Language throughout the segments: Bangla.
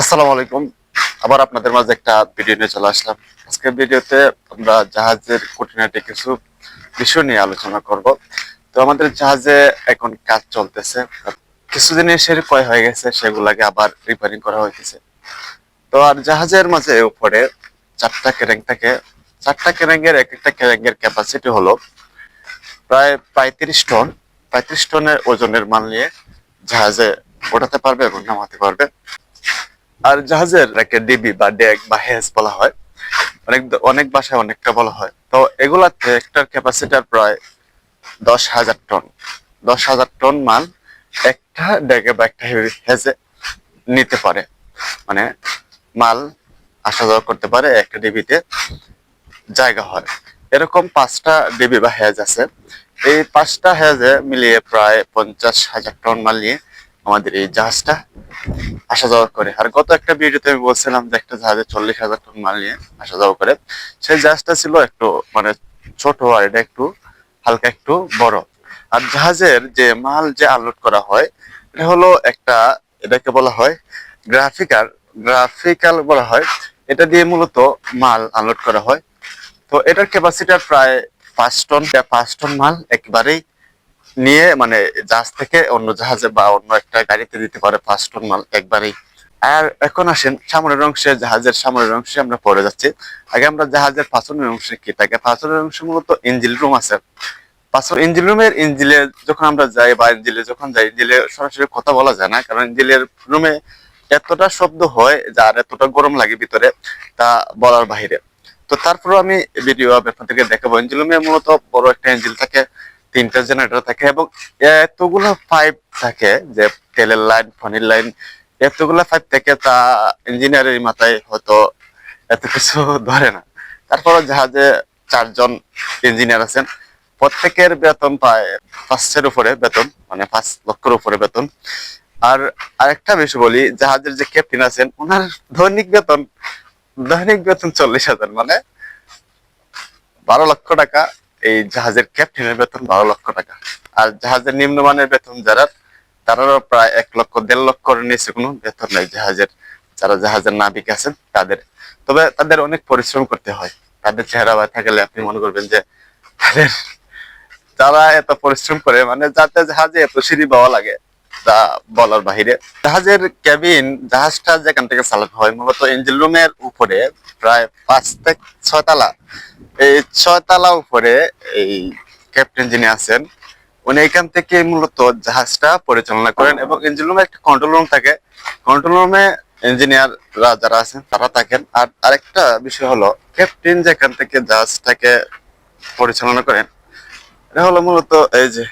আসসালামু আলাইকুম। আবার আপনাদের মাঝে একটা ভিডিও নিয়ে চলে আসলাম। আজকের ভিডিওতে আমরা জাহাজের খুঁটিনাটি কিছু বিষয় নিয়ে আলোচনা করব। তো আমাদের জাহাজে এখন কাজ চলতেছে। কিছু জিনিসের ক্ষয় হয়ে গেছে, সেগুলাকে আবার রিপেয়ারিং করা হইতেছে। তো আর জাহাজের মাঝে উপরে চারটা ক্রেং থাকে। চারটা ক্রেঙ্গের এক একটা ক্রেঙ্গের ক্যাপাসিটি হলো প্রায় 35 টন। 35 টনের ওজনের মাল নিয়ে জাহাজে ওঠাতে পারবে এবং নামাতে পারবে। আর জাহাজের একে ডিবি বা ডেক বা হেজ বলা হয়, অনেক অনেক ভাষায় অনেকটা বলা হয়। তো এগুলাতে একটার ক্যাপাসিটার প্রায় 10,000 টন। 10,000 টন মাল একটা ডেকে বা একটা হেজে নিতে পারে, মানে মাল আসা যাওয়া করতে পারে, একটা ডিবিতে জায়গা হয়। এরকম 5টা ডিবি বা হেজ আছে। এই 5টা হেজে মিলিয়ে প্রায় 50,000 টন মাল নিয়ে আমাদের এই জাহাজটা আসা যাওয়া করে। আর গত একটা ভিডিওতে আমি বলছিলাম যে একটা জাহাজে 40,000 টন মাল নিয়ে আসা যাওয়া করে। সেই জাহাজটা ছিল একটু মানে ছোট, আর এটা একটু হালকা একটু বড়। আর জাহাজের যে মাল যে আনলোড করা হয়, এটা হলো একটা, এটাকে বলা হয় গ্রাফিকার, গ্রাফিক্যাল বলা হয়। এটা দিয়ে মূলত মাল আনলোড করা হয়। তো এটার ক্যাপাসিটার প্রায় 5 টন। 5 টন মাল একেবারেই নিয়ে মানে জাহাজ থেকে অন্য জাহাজে বা অন্য একটা গাড়িতে দিতে পারে 5 টন মাল একবারেই। আর এখন আসেন সামনের অংশে, জাহাজের সামনের অংশে আমরা পড়ে যাচ্ছি। আগে আমরা জাহাজের পাঁচনের অংশে কি থাকে, পাঁচনের অংশে মূলত ইঞ্জিন রুম আছে। পাঁচন ইঞ্জিন রুমের ইঞ্জিলে যখন আমরা যাই বা ইঞ্জিলে যখন যাই, ইঞ্জিলে সরাসরি কথা বলা যায় না, কারণ ইঞ্জিলের রুমে এতটা শব্দ হয় যার এতটা গরম লাগে ভিতরে, তা বলার বাহিরে। তো তারপরে আমি ভিডিও আপনাদেরকে দেখাবো। ইঞ্জিন রুমে মূলত বড় একটা ইঞ্জিন থাকে, 3টা জেনারেটর থাকে এবং এতগুলো পাইপ থাকে, যে তেলের লাইন, পানির লাইন, এতগুলো পাইপ থেকে তা ইঞ্জিনিয়ারের মাথায় হয়তো এত কিছু ধরে না। তারপরে জাহাজে 4জন ইঞ্জিনিয়ার আছেন, প্রত্যেকের বেতন প্রায় 5-এর উপরে বেতন, মানে 5 লক্ষের উপরে বেতন। আর আরেকটা বিষয় বলি, জাহাজের যে ক্যাপ্টেন আছেন ওনার দৈনিক বেতন 40,000, মানে 12 লক্ষ টাকা। এই জাহাজের ক্যাপ্টেনের বেতন 12 লক্ষ টাকা। আর জাহাজের নিম্নমানের বেতন যারা, তারারও প্রায় 1 লক্ষ 1.5 লক্ষের নিচে কোনো বেতন নেই জাহাজের, যারা জাহাজের নাবিক আছেন তাদের। তবে তাদের অনেক পরিশ্রম করতে হয়। তাদের চেহারা থাকলে আপনি মনে করবেন যে তাদের, তারা এত পরিশ্রম করে, মানে যাতে জাহাজে এত সিঁড়ি পাওয়া লাগে তা বলার বাহিরে। জাহাজের কেবিন, জাহাজটা যেখান থেকে চালানো হয় মূলত ইঞ্জিন রুমের উপরে প্রায় 5 থেকে 6 তলা। এই 6 তলা উপরে এই ক্যাপ্টেন যিনি আছেন, উনি এখান থেকে মূলত জাহাজটা পরিচালনা করেন এবং ইঞ্জিন রুমে একটা কন্ট্রোল রুম থাকে। কন্ট্রোল রুমে ইঞ্জিনিয়াররা যারা আছেন তারা থাকেন। আর আরেকটা বিষয় হলো, ক্যাপ্টেন যেখান থেকে জাহাজটাকে পরিচালনা করেন, এটা হলো মূলত এই যে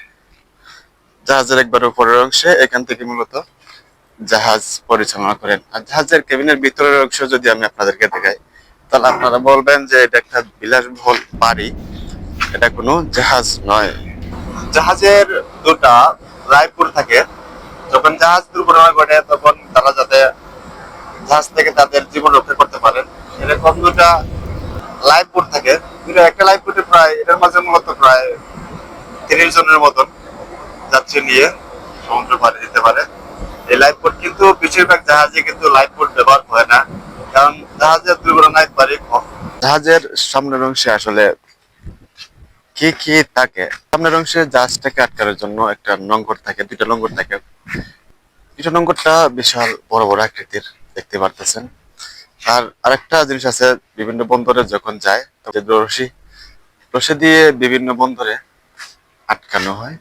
জাহাজের একবার উপরের অংশে, এখান থেকে মূলত জাহাজ পরিচালনা করেন। আর জাহাজের কেবিনের ভিতরের অংশ যদি আমি আপনাদেরকে দেখাই, তাহলে আপনারা বলবেন যে এটা একটা বিলাসবহুল বাড়ি, এটা কোনো জাহাজ নয়। জাহাজের দুটা রায়পুর থাকে। যখন জাহাজ দুর্ঘটনা ঘটে তখন তারা যাতে জাহাজ থেকে তাদের জীবন রক্ষা করতে পারেন, এরকম দুটা লাইফ বোট থাকে। একটা লাইফ বোটে প্রায়, এটার মাঝে মূলত প্রায় 30 জনের মতন যাত্রী নিয়ে সমুদ্র পাড়ি দিতে পারে। এই লাইফ বোট কিন্তু বেশিরভাগ জাহাজে কিন্তু লাইফ বোট ব্যবহার হয় না, কারণ জাহাজের দুর্ঘটনায় পারে কম। জাহাজের সামনের অংশে আসলে কি কি থাকে, সামনের অংশে জাহাজটাকে আটকানোর জন্য একটা নোঙর থাকে, 2টা নোঙর থাকে। 2টা নোঙরটা বিশাল বড় বড় আকৃতির, দেখতে পারতেছেন। আর আরেকটা জিনিস আছে, বিভিন্ন বন্দরে যখন যায় তখন রশি রশি দিয়ে বিভিন্ন বন্দরে আটকানো হয়।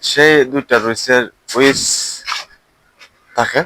সেই 2টা রুইসের উইচ থাকে।